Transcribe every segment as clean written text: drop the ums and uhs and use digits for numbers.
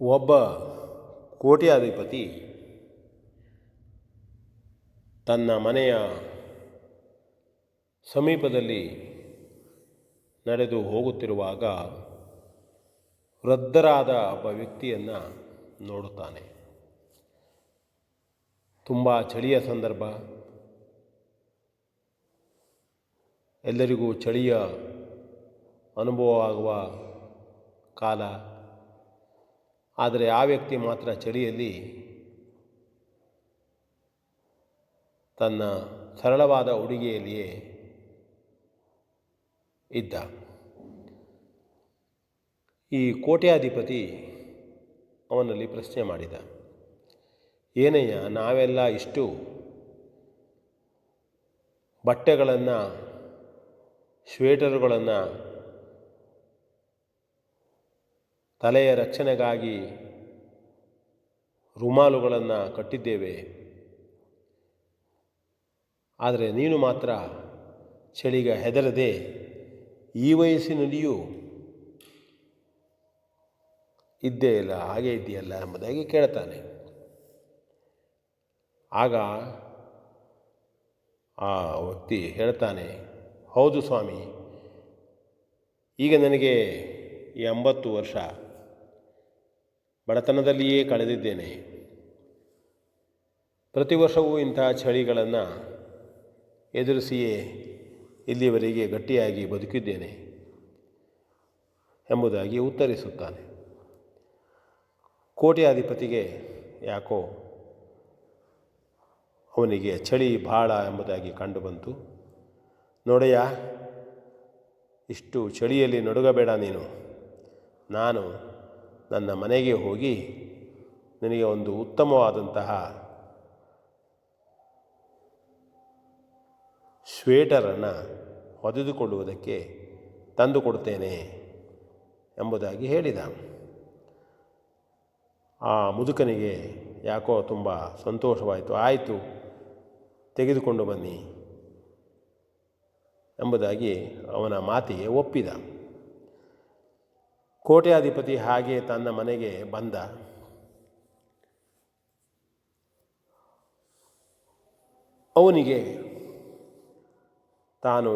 ಒಬ್ಬ ಕೋಟ್ಯಾಧಿಪತಿ ತನ್ನ ಮನೆಯ ಸಮೀಪದಲ್ಲಿ ನಡೆದು ಹೋಗುತ್ತಿರುವಾಗ ವೃದ್ಧರಾದ ಒಬ್ಬ ವ್ಯಕ್ತಿಯನ್ನು ನೋಡುತ್ತಾನೆ. ತುಂಬ ಚಳಿಯ ಸಂದರ್ಭ, ಎಲ್ಲರಿಗೂ ಚಳಿಯ ಅನುಭವವಾಗುವ ಕಾಲ. ಆದರೆ ಆ ವ್ಯಕ್ತಿ ಮಾತ್ರ ಚಳಿಯಲ್ಲಿ ತನ್ನ ಸರಳವಾದ ಉಡುಗೆಯಲ್ಲಿಯೇ ಇದ್ದ. ಈ ಕೋಟ್ಯಾಧಿಪತಿ ಅವನಲ್ಲಿ ಪ್ರಶ್ನೆ ಮಾಡಿದ, ಏನಯ್ಯ, ನಾವೆಲ್ಲ ಇಷ್ಟು ಬಟ್ಟೆಗಳನ್ನು, ಸ್ವೇಟರುಗಳನ್ನು, ತಲೆಯ ರಕ್ಷಣೆಗಾಗಿ ರುಮಾಲುಗಳನ್ನು ಕಟ್ಟಿದ್ದೇವೆ, ಆದರೆ ನೀನು ಮಾತ್ರ ಚಳಿಗೆ ಹೆದರದೆ ಈ ವಯಸ್ಸಿನಲ್ಲಿಯೂ ಇದ್ದೇ ಇಲ್ಲ, ಹಾಗೆ ಇದೆಯಲ್ಲ ಎಂಬುದಾಗಿ ಕೇಳ್ತಾನೆ. ಆಗ ಆ ವ್ಯಕ್ತಿ ಹೇಳ್ತಾನೆ, ಹೌದು ಸ್ವಾಮಿ, ಈಗ ನನಗೆ 80 ವರ್ಷ, ಬಡತನದಲ್ಲಿಯೇ ಕಳೆದಿದ್ದೇನೆ. ಪ್ರತಿ ವರ್ಷವೂ ಇಂತಹ ಚಳಿಗಳನ್ನು ಎದುರಿಸಿಯೇ ಇಲ್ಲಿಯವರೆಗೆ ಗಟ್ಟಿಯಾಗಿ ಬದುಕಿದ್ದೇನೆ ಎಂಬುದಾಗಿ ಉತ್ತರಿಸುತ್ತಾನೆ. ಕೋಟ್ಯಾಧಿಪತಿಗೆ ಯಾಕೋ ಅವನಿಗೆ ಚಳಿ ಭಾಳ ಎಂಬುದಾಗಿ ಕಂಡುಬಂತು. ನೋಡಯ್ಯ, ಇಷ್ಟು ಚಳಿಯಲ್ಲಿ ನಡುಗಬೇಡ ನೀನು. ನಾನು ನನ್ನ ಮನೆಗೆ ಹೋಗಿ ನಿನಗೆ ಒಂದು ಉತ್ತಮವಾದಂತಹ ಸ್ವೇಟರನ್ನು ಹೊದೆದುಕೊಳ್ಳುವುದಕ್ಕೆ ತಂದು ಕೊಡ್ತೇನೆ ಎಂಬುದಾಗಿ ಹೇಳಿದ. ಆ ಮುದುಕನಿಗೆ ಯಾಕೋ ತುಂಬ ಸಂತೋಷವಾಯಿತು. ಆಯಿತು, ತೆಗೆದುಕೊಂಡು ಬನ್ನಿ ಎಂಬುದಾಗಿ ಅವನ ಮಾತಿಗೆ ಒಪ್ಪಿದ. ಕೋಟ್ಯಾಧಿಪತಿ ಹಾಗೆ ತನ್ನ ಮನೆಗೆ ಬಂದ. ಅವನಿಗೆ ತಾನು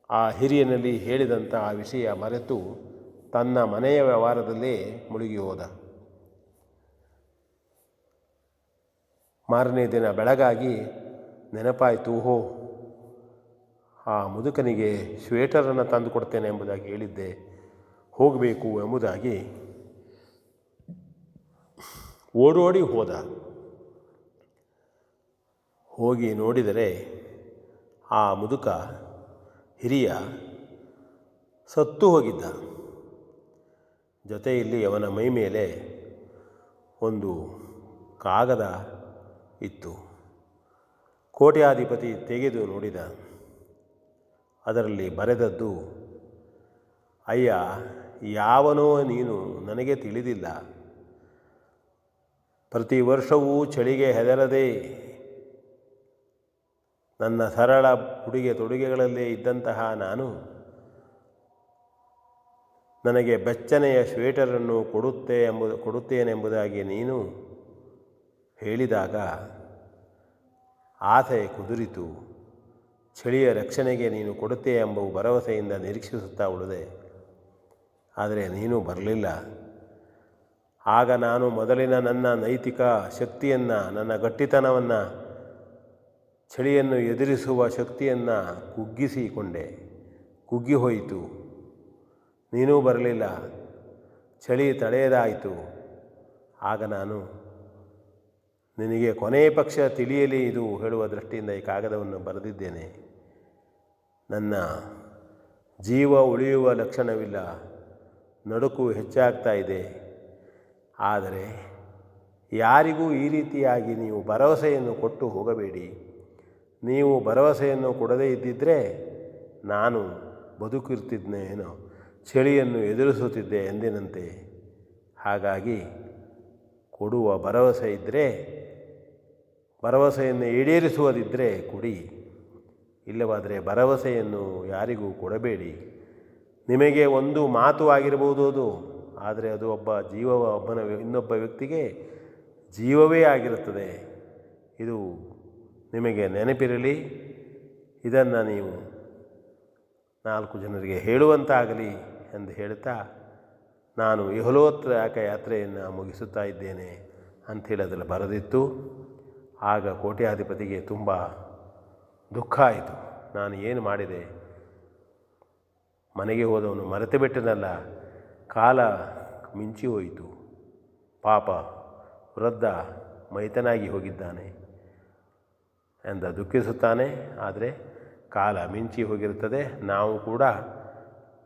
ಆ ಹಿರಿಯನಲ್ಲಿ ಹೇಳಿದಂಥ ಆ ವಿಷಯ ಮರೆತು ತನ್ನ ಮನೆಯ ವ್ಯವಹಾರದಲ್ಲೇ ಮುಳುಗಿ ಹೋದ. ಮಾರನೇ ದಿನ ಬೆಳಗಾಗಿ ನೆನಪಾಯಿತು, ಆ ಮುದುಕನಿಗೆ ಸ್ವೇಟರನ್ನು ತಂದು ಕೊಡ್ತೇನೆ ಎಂಬುದಾಗಿ ಹೇಳಿದ್ದೆ, ಹೋಗಬೇಕು ಎಂಬುದಾಗಿ ಓಡೋಡಿ ಹೋದ. ಹೋಗಿ ನೋಡಿದರೆ ಆ ಮುದುಕ ಹಿರಿಯ ಸತ್ತು ಹೋಗಿದ್ದ. ಜೊತೆಯಲ್ಲಿ ಅವನ ಮೈ ಮೇಲೆ ಒಂದು ಕಾಗದ ಇತ್ತು. ಕೋಟ್ಯಾಧಿಪತಿ ತೆಗೆದು ನೋಡಿದ. ಅದರಲ್ಲಿ ಬರೆದದ್ದು, ಅಯ್ಯ, ಯಾವನೋ ನೀನು, ನನಗೆ ತಿಳಿದಿಲ್ಲ. ಪ್ರತಿ ವರ್ಷವೂ ಚಳಿಗೆ ಹೆದರದೆ ನನ್ನ ಸರಳ ಉಡುಗೆ ತೊಡುಗೆಗಳಲ್ಲೇ ಇದ್ದಂತಹ ನಾನು ನನಗೆ ಬೆಚ್ಚನೆಯ ಸ್ವೇಟರನ್ನು ಕೊಡುತ್ತೇನೆಂಬುದಾಗಿ ನೀನು ಹೇಳಿದಾಗ ಆಸೆ ಕುದುರಿತು. ಚಳಿಯ ರಕ್ಷಣೆಗೆ ನೀನು ಕೊಡುತ್ತೆ ಎಂಬ ಭರವಸೆಯಿಂದ ನಿರೀಕ್ಷಿಸುತ್ತಾ ಉಳಿದೆ. ಆದರೆ ನೀನು ಬರಲಿಲ್ಲ. ಆಗ ನಾನು ಮೊದಲಿನ ನನ್ನ ನೈತಿಕ ಶಕ್ತಿಯನ್ನು, ನನ್ನ ಗಟ್ಟಿತನವನ್ನು, ಚಳಿಯನ್ನು ಎದುರಿಸುವ ಶಕ್ತಿಯನ್ನು ಕುಗ್ಗಿ ಹೋಯಿತು. ನೀನೂ ಬರಲಿಲ್ಲ. ಚಳಿ ತಡೆಯದಾಯಿತು. ಆಗ ನಾನು ನಿನಗೆ ಕೊನೆಯ ಪಕ್ಷ ತಿಳಿಯಲಿ ಇದು ಹೇಳುವ ದೃಷ್ಟಿಯಿಂದ ಈ ಕಾಗದವನ್ನು ಬರೆದಿದ್ದೇನೆ. ನನ್ನ ಜೀವ ಉಳಿಯುವ ಲಕ್ಷಣವಿಲ್ಲ, ನಡುಕು ಹೆಚ್ಚಾಗ್ತಾ ಇದೆ. ಆದರೆ ಯಾರಿಗೂ ಈ ರೀತಿಯಾಗಿ ನೀವು ಭರವಸೆಯನ್ನು ಕೊಟ್ಟು ಹೋಗಬೇಡಿ. ನೀವು ಭರವಸೆಯನ್ನು ಕೊಡದೇ ಇದ್ದಿದ್ದರೆ ನಾನು ಬದುಕಿರ್ತಿದ್ನೇನೋ, ಚಳಿಯನ್ನು ಎದುರಿಸುತ್ತಿದ್ದೆ ಎಂದಿನಂತೆ. ಹಾಗಾಗಿ ಕೊಡುವ ಭರವಸೆ ಇದ್ದರೆ, ಭರವಸೆಯನ್ನು ಈಡೇರಿಸುವುದಿದ್ದರೆ ಕೊಡಿ, ಇಲ್ಲವಾದರೆ ಭರವಸೆಯನ್ನು ಯಾರಿಗೂ ಕೊಡಬೇಡಿ. ನಿಮಗೆ ಒಂದು ಮಾತು ಆಗಿರಬಹುದು ಅದು, ಆದರೆ ಅದು ಇನ್ನೊಬ್ಬ ವ್ಯಕ್ತಿಗೆ ಜೀವವೇ ಆಗಿರುತ್ತದೆ. ಇದು ನಿಮಗೆ ನೆನಪಿರಲಿ. ಇದನ್ನು ನೀವು 4 ಜನರಿಗೆ ಹೇಳುವಂತಾಗಲಿ ಎಂದು ಹೇಳುತ್ತಾ ನಾನು ಇಹಲೋಕ ಯಾತ್ರೆಯನ್ನು ಮುಗಿಸುತ್ತಾ ಇದ್ದೇನೆ ಅಂಥೇಳಿ ಅದರಲ್ಲಿ ಬರೆದಿತ್ತು. ಆಗ ಕೋಟ್ಯಾಧಿಪತಿಗೆ ತುಂಬ ದುಃಖ ಆಯಿತು. ನಾನು ಏನು ಮಾಡಿದೆ, ಮನೆಗೆ ಹೋದವನು ಮರೆತು ಬಿಟ್ಟನಲ್ಲ, ಕಾಲ ಮಿಂಚಿ ಹೋಯಿತು, ಪಾಪ ವೃದ್ಧ ಮೈತನಾಗಿ ಹೋಗಿದ್ದಾನೆ ಎಂದ ದುಃಖಿಸುತ್ತಾನೆ. ಆದರೆ ಕಾಲ ಮಿಂಚಿ ಹೋಗಿರುತ್ತದೆ. ನಾವು ಕೂಡ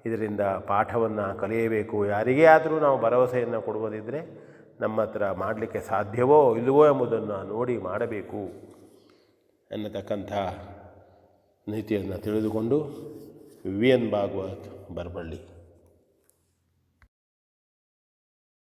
ಇದರಿಂದ ಪಾಠವನ್ನು ಕಲಿಯಬೇಕು. ಯಾರಿಗೇ ಆದರೂ ನಾವು ಭರವಸೆಯನ್ನು ಕೊಡುವುದಿದ್ದರೆ ನಮ್ಮ ಹತ್ರ ಮಾಡಲಿಕ್ಕೆ ಸಾಧ್ಯವೋ ಇಲ್ಲವೋ ಎಂಬುದನ್ನು ನೋಡಿ ಮಾಡಬೇಕು ಎನ್ನತಕ್ಕಂಥ ನೀತಿಯನ್ನು ತಿಳಿದುಕೊಂಡು ವಿ ಎನ್ ಭಾಗವತ್ ಬರಬಳ್ಳಿ.